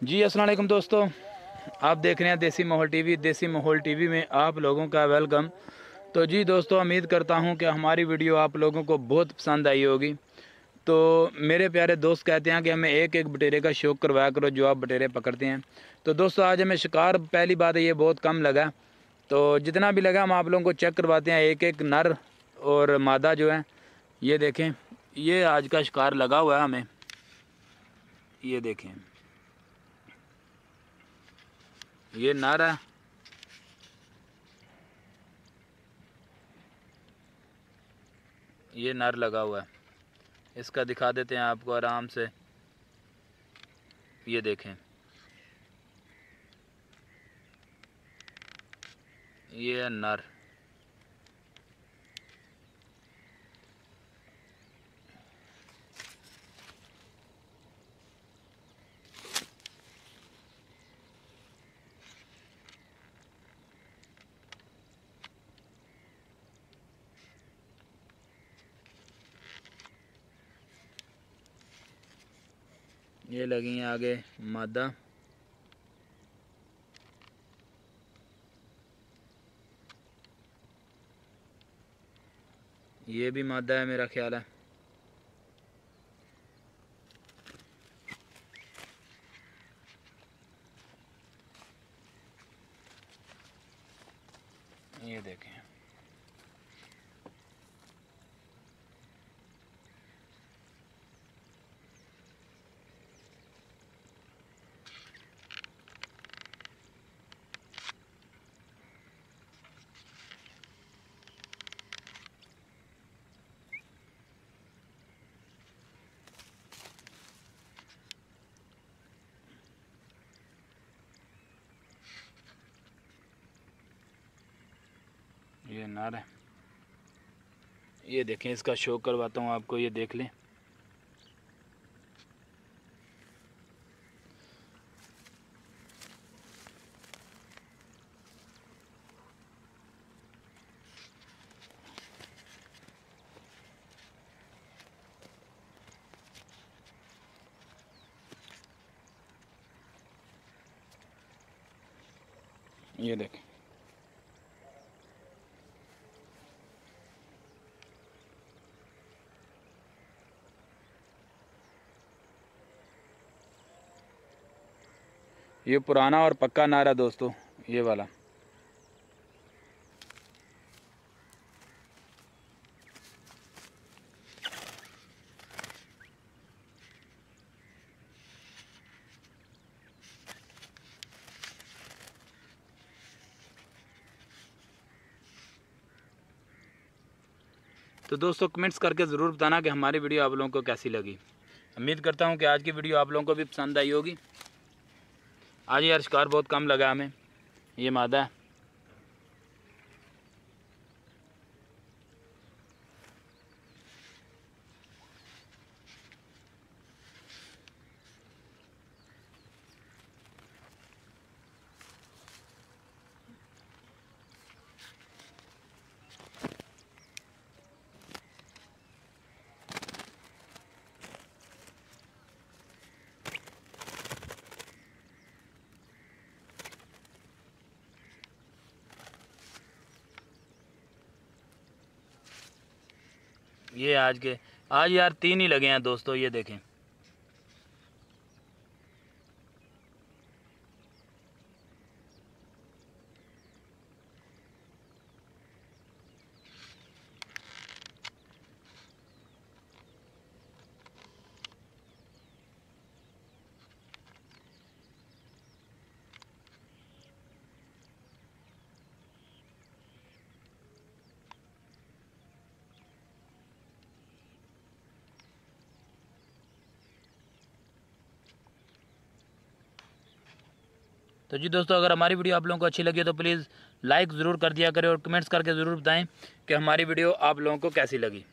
जी अस्सलाम वालेकुम दोस्तों, आप देख रहे हैं देसी माहौल टीवी। देसी माहौल टीवी में आप लोगों का वेलकम। तो जी दोस्तों, उम्मीद करता हूं कि हमारी वीडियो आप लोगों को बहुत पसंद आई होगी। तो मेरे प्यारे दोस्त कहते हैं कि हमें एक एक बटेरे का शौक़ करवाया करो जो आप बटेरे पकड़ते हैं। तो दोस्तों, आज हमें शिकार, पहली बात है ये बहुत कम लगा, तो जितना भी लगा हम आप लोगों को चेक करवाते हैं। एक एक नर और मादा जो है, ये देखें, ये आज का शिकार लगा हुआ है हमें। ये देखें, ये नर है, ये नर लगा हुआ है। इसका दिखा देते हैं आपको आराम से। ये देखें, ये है नर। ये लगी है आगे मादा। ये भी मादा है मेरा ख्याल है। ये देखें, ये नर है। ये देखें, इसका शो करवाता हूँ आपको, ये देख लें। ये देखें, ये पुराना और पक्का नारा दोस्तों, ये वाला। तो दोस्तों, कमेंट्स करके ज़रूर बताना कि हमारी वीडियो आप लोगों को कैसी लगी। उम्मीद करता हूँ कि आज की वीडियो आप लोगों को भी पसंद आई होगी। आज यार शिकार बहुत कम लगा हमें। ये मादा है। ये आज यार 3 ही लगे हैं दोस्तों, ये देखें। तो जी दोस्तों, अगर हमारी वीडियो आप लोगों को अच्छी लगी तो प्लीज़ लाइक ज़रूर कर दिया करें और कमेंट्स करके ज़रूर बताएं कि हमारी वीडियो आप लोगों को कैसी लगी।